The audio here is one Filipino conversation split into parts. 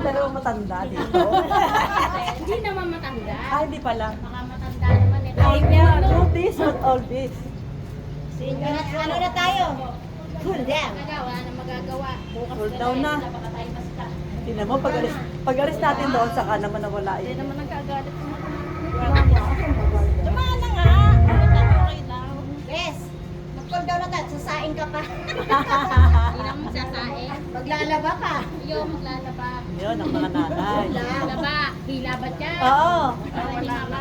dalawang matanda dito. Hindi naman matanda. Hindi pala. Baka matanda naman eh. Oldies or oldies? Ano na tayo? Cool down. Wala na magagawa. Bukas Cool down na. Baka tayo basta. Tingnan mo, pag-alis natin doon, saka naman nawala Hindi yun. naman nagkagalit. Tumaan na nga. Okay lang. Yes. Mag-cool down na tayo. Sasaing ka pa. Hindi naman magsasaing. Maglalaba ka. Ayaw maglalaba. Yun, ang mga nanay. Laba. Hilabat ka. Oo. Hindi mama.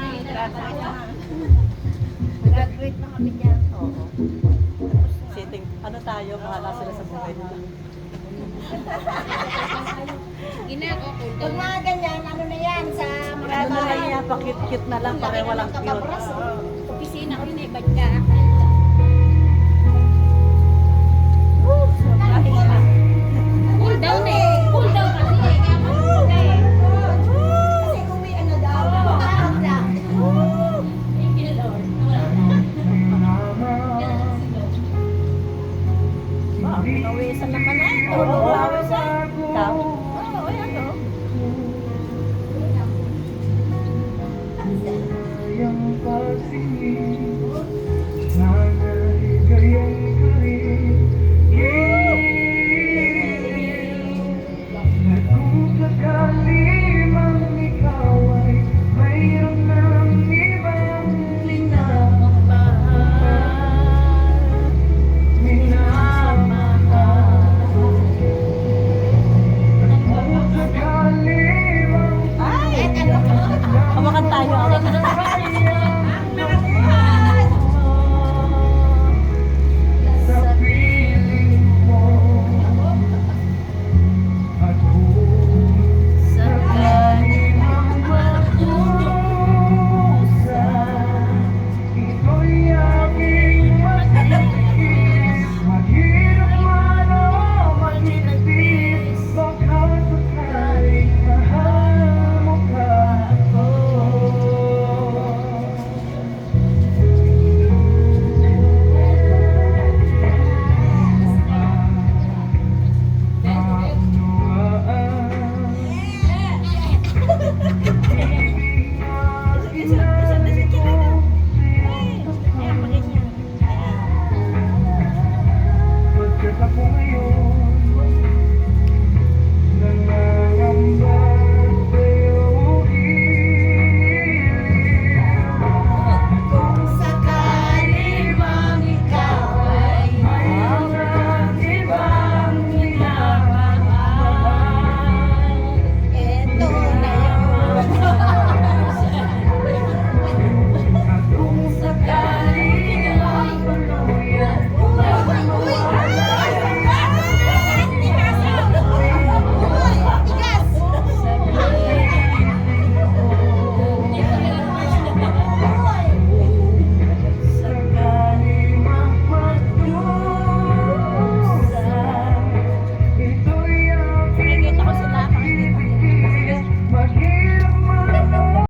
Graduate na kami dyan. Oo. Sitting, ano tayo, bahala sila sa buhay nila. Ginako. Pag mga ganyan, ano na yan sa mga Ano na lang yan, pakit-kit na lang para walang cute. Opisina ko yun eh. Ba't ka? Cool down eh.